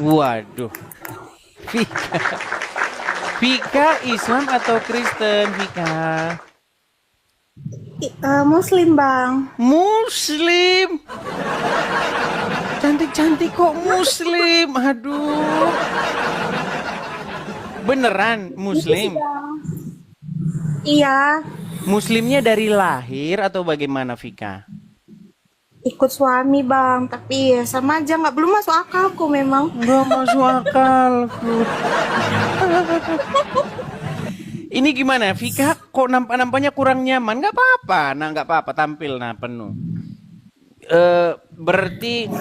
Waduh. Vika. Vika Islam atau Kristen, Vika? Muslim bang. Muslim. Cantik-cantik kok Muslim. Aduh. Beneran Gitu sih Muslim? bang. Iya, Muslimnya dari lahir atau bagaimana, Vika? ikut suami bang. Tapi ya sama aja nggak belum masuk akalku memang. Nggak masuk akal. Ini gimana, Vika? Kok nampaknya kurang nyaman? Nggak apa-apa. Nah, nggak apa-apa. Tampil, nah, penuh. Berarti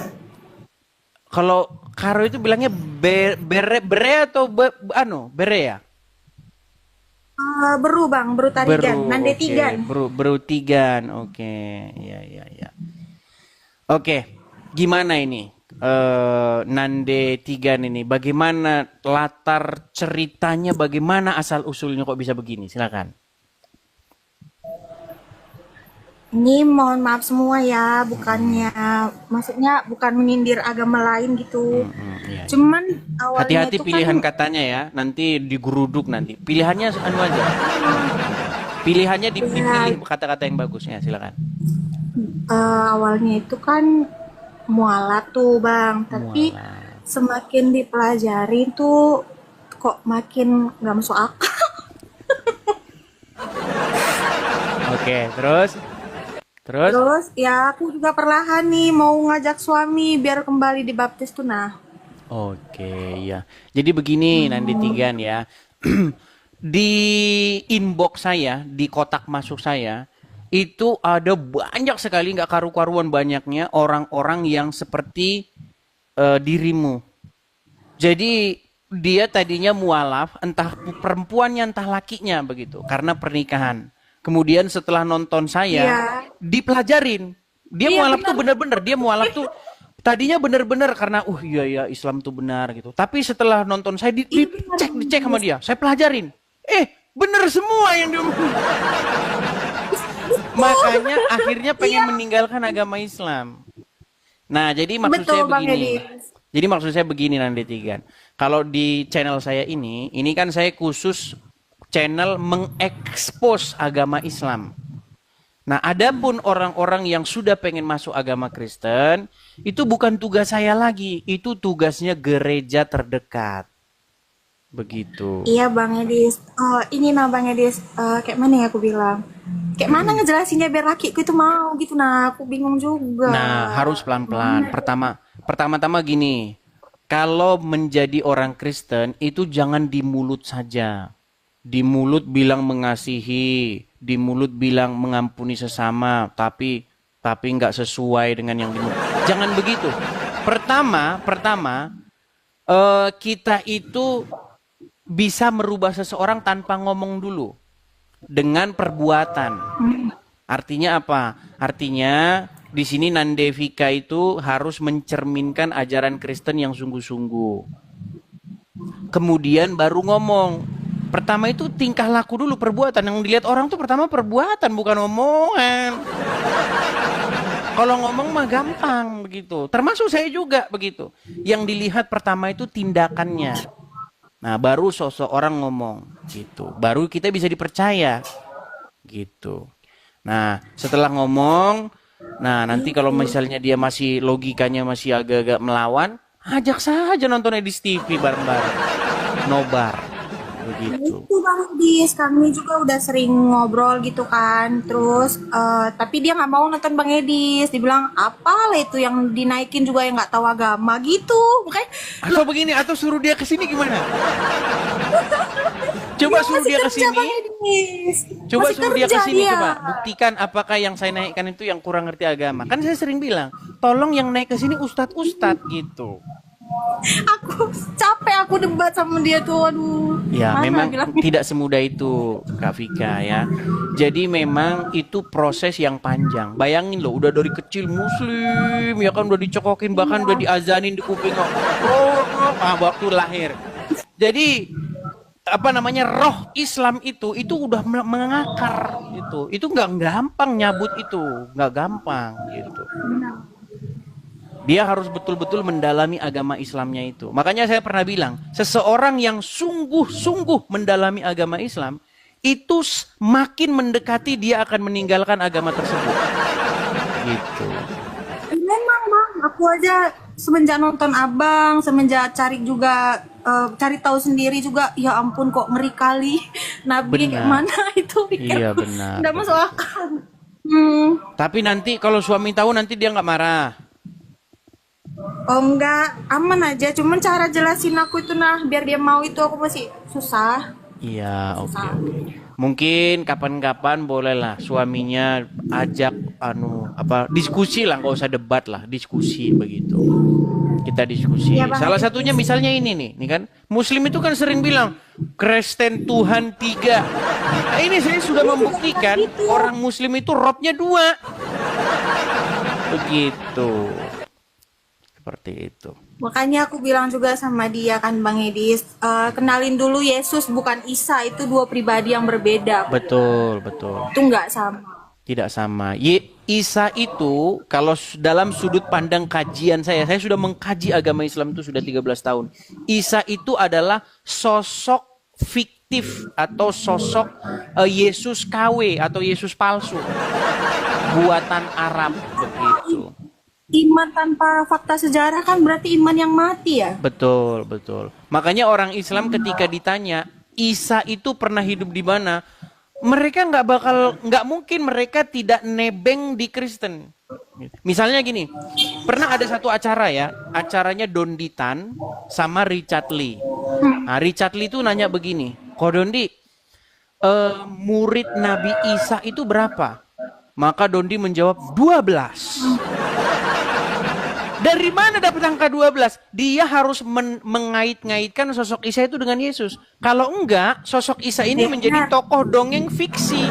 kalau Karo itu bilangnya bere atau bere ya? Beru bang, beru tarigan, Beru, nande oke. tigan. Beru tigan, oke. Ya, ya, ya. Oke, gimana ini? Nande Tigan ini, bagaimana latar ceritanya, bagaimana asal usulnya kok bisa begini? Silakan. Ini mohon maaf semua ya, bukannya, maksudnya bukan menyindir agama lain gitu. Iya, iya. Cuman awalnya Hati-hati itu kan pilihan katanya ya, nanti digeruduk nanti. Pilihannya anu aja. Pilihannya ya, dipilih kata-kata yang bagus ya, silakan. awalnya itu kan mualaf tuh bang, tapi Mualah. semakin dipelajari tuh kok makin nggak masuk akal. Oke, terus, terus. Terus ya aku juga perlahan nih mau ngajak suami biar kembali dibaptis tuh nah. Oke, ya. Jadi begini Nandi Tigan ya. Di inbox saya, di kotak masuk saya, itu ada banyak sekali nggak karu-karuan banyaknya orang-orang yang seperti dirimu. Jadi dia tadinya mualaf, entah perempuannya entah lakinya begitu, karena pernikahan. Kemudian setelah nonton saya, Iya, dipelajarin. Dia iya mualaf tuh benar. bener-bener, dia mualaf tuh tadinya bener-bener karena, iya ya Islam tuh benar gitu. Tapi setelah nonton saya Iya benar dicek sama Bang. dia, saya pelajarin. Bener semua yang dia. Makanya akhirnya pengen Iya, meninggalkan agama Islam. Nah, jadi maksud betul saya Bang begini. Edis. Jadi maksud saya begini Nandi Tigan. Kalau di channel saya ini kan saya khusus channel mengekspos agama Islam. Nah, adapun orang-orang yang sudah pengen masuk agama Kristen, itu bukan tugas saya lagi, itu tugasnya gereja terdekat. Begitu. Iya Bang Edis. Oh, ini nah Bang Edis, kayak mana ya aku bilang? Kayak mana ngejelasinnya biar lakiku itu mau gitu nah, aku bingung juga. Nah, harus pelan-pelan. Gimana? Pertama-tama gini, kalau menjadi orang Kristen itu jangan di mulut saja. Di mulut bilang mengasihi, di mulut bilang mengampuni sesama, tapi nggak sesuai dengan yang di mulut. Jangan begitu. Pertama, kita itu bisa merubah seseorang tanpa ngomong dulu, dengan perbuatan. Artinya apa? Artinya di sini Nandevika itu harus mencerminkan ajaran Kristen yang sungguh-sungguh. Kemudian baru ngomong. Pertama itu tingkah laku dulu, perbuatan. Yang dilihat orang tuh pertama perbuatan, bukan omongan. Kalau ngomong mah gampang begitu. Termasuk saya juga begitu. Yang dilihat pertama itu tindakannya. Nah, baru sosok orang ngomong gitu. Baru kita bisa dipercaya gitu. Nah, setelah ngomong, nah nanti kalau misalnya dia masih logikanya masih agak-agak melawan, ajak saja nonton Edis TV bareng-bareng. Nobar. Nah, Begitu. itu Bang Dis, kami juga udah sering ngobrol gitu kan. Terus, tapi dia nggak mau nonton Bang Edis. Dibilang, apalah itu yang dinaikin juga yang nggak tahu agama gitu. Makanya, Atau begini, atau suruh dia ke sini gimana? Coba dia suruh masih dia ke kerja sini. Bang Edis. Coba Masih suruh dia kerja ke sini, dia. coba buktikan apakah yang saya naikkan itu yang kurang ngerti agama. Kan saya sering bilang, tolong yang naik ke sini ustadz-ustadz gitu. Aku capek aku debat sama dia tuh. Aduh, Ya, mana memang bilangnya. tidak semudah itu, Kak Vika ya. Jadi memang itu proses yang panjang. Bayangin loh, udah dari kecil Muslim, ya kan udah dicokokin, bahkan udah diazanin di kuping. Waktu lahir. Jadi apa namanya roh Islam itu udah mengakar itu nggak gampang nyabut itu nggak gampang gitu. Dia harus betul-betul mendalami agama Islamnya itu. Makanya saya pernah bilang, seseorang yang sungguh-sungguh mendalami agama Islam, itu makin mendekati dia akan meninggalkan agama tersebut. Gitu. Memang bang, aku aja semenjak nonton abang, semenjak cari juga cari tahu sendiri juga, ya ampun kok ngeri kali. Nabi kayak Benar. mana itu Iya pikirku. benar. Nggak masuk akal. Hmm. Tapi nanti kalau suami tahu nanti dia nggak marah. Oh enggak, aman aja. Cuman cara jelasin aku itu nah, biar dia mau itu aku masih susah. Iya, oke. Mungkin kapan-kapan bolehlah suaminya ajak diskusi lah, nggak usah debat lah, diskusi begitu. Kita diskusi. Iya, Bang. Salah satunya misalnya ini nih kan, Muslim itu kan sering bilang Kristen Tuhan 3. Nah, ini saya sudah membuktikan orang Muslim itu robnya 2. Begitu. Seperti itu. Makanya aku bilang juga sama dia kan Bang Edis, kenalin dulu Yesus bukan Isa, itu dua pribadi yang berbeda. Betul, betul. Itu nggak sama. Tidak sama. Isa itu kalau dalam sudut pandang kajian saya sudah mengkaji agama Islam itu sudah 13 tahun. Isa itu adalah sosok fiktif atau sosok Yesus KW atau Yesus palsu. Buatan Arab begitu. Iman tanpa fakta sejarah kan berarti iman yang mati ya? Betul, betul. Makanya orang Islam ketika ditanya, Isa itu pernah hidup di mana? Mereka nggak mungkin mereka tidak nebeng di Kristen. Misalnya gini, pernah ada satu acara ya, acaranya Dondi Tan sama Richard Lee. Nah, Richard Lee itu nanya begini, Ko Dondi, murid Nabi Isa itu berapa? Maka Dondi menjawab 12. Dari mana dapat angka 12? Dia harus mengait-ngaitkan sosok Isa itu dengan Yesus. Kalau enggak, sosok Isa ini menjadi tokoh dongeng fiksi.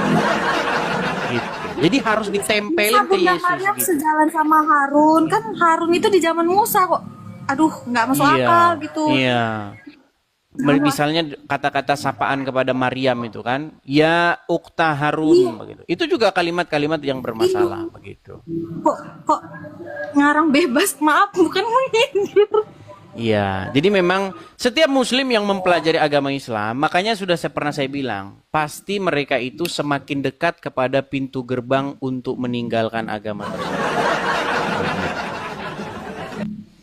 Gitu. Jadi harus ditempelin ke Bunda Yesus. Maryam Gitu. sejalan sama Harun, kan Harun itu di zaman Musa kok. Aduh, nggak masuk akal gitu. Iya. Misalnya kata-kata sapaan kepada Maryam itu kan, ya ukta Harun begitu. Itu juga kalimat-kalimat yang bermasalah begitu. Kok ngarang bebas, maaf bukan menyindir. Iya, jadi memang setiap muslim yang mempelajari agama Islam, makanya sudah pernah saya bilang, pasti mereka itu semakin dekat kepada pintu gerbang untuk meninggalkan agama tersebut.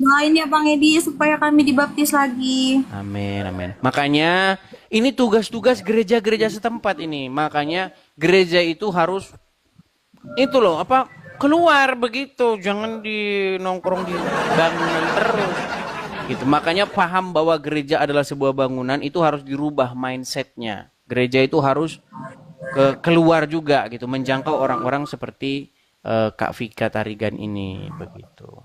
Doain ya Bang Edi supaya kami dibaptis lagi. Amin, amin. Makanya ini tugas-tugas gereja-gereja setempat ini. Makanya gereja itu harus keluar begitu, jangan nongkrong di bangunan terus. Gitu. Makanya paham bahwa gereja adalah sebuah bangunan itu harus dirubah mindsetnya. Gereja itu harus keluar juga gitu, menjangkau orang-orang seperti Kak Vika Tarigan ini begitu.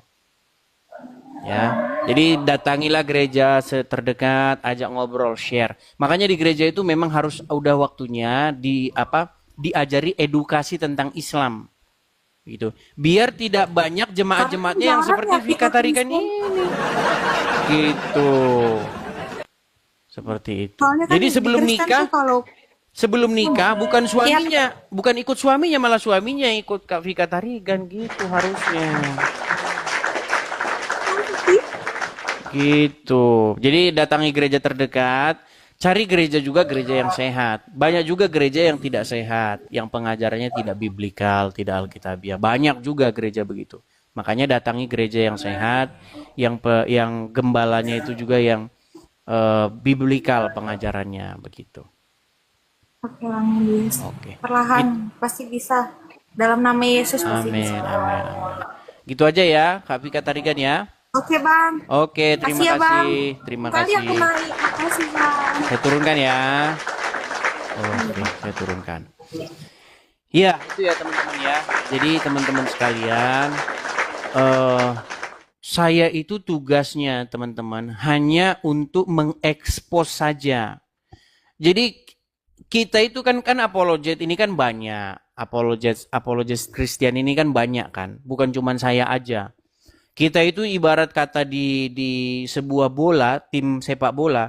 Ya, jadi datangilah gereja terdekat, ajak ngobrol, share. Makanya di gereja itu memang harus udah waktunya diajari edukasi tentang Islam, gitu. Biar tidak banyak jemaat-jemaatnya yang seperti Vika Tarigan ini, gitu. Seperti itu. Soalnya kan Jadi di Kristen tuh sebelum nikah bukan suaminya, bukan ikut suaminya, malah suaminya ikut Kak Vika Tarigan gitu harusnya. Gitu. Jadi datangi gereja terdekat, cari gereja juga gereja yang sehat. Banyak juga gereja yang tidak sehat, yang pengajarannya tidak biblikal, tidak alkitabiah. Banyak juga gereja begitu. Makanya datangi gereja yang sehat, yang gembalanya itu juga yang biblikal pengajarannya begitu. Oke, Bang Edis. Oke. Perlahan pasti bisa. Dalam nama Yesus pasti Amin, bisa. amin, amin. Gitu aja ya, Kak Vika Tarigan ya. Oke, Bang. Oke, terima Kasih ya, Bang. kasih. Terima Kali kasih. aku naik. Makasih, Bang. Saya turunkan ya. Oke, saya turunkan. Iya, itu ya teman-teman ya. Jadi teman-teman sekalian, saya itu tugasnya teman-teman hanya untuk mengekspos saja. Jadi kita itu kan apologet ini kan banyak. Apologet Kristen ini kan banyak kan. Bukan cuma saya aja. Kita itu ibarat kata di sebuah bola, tim sepak bola,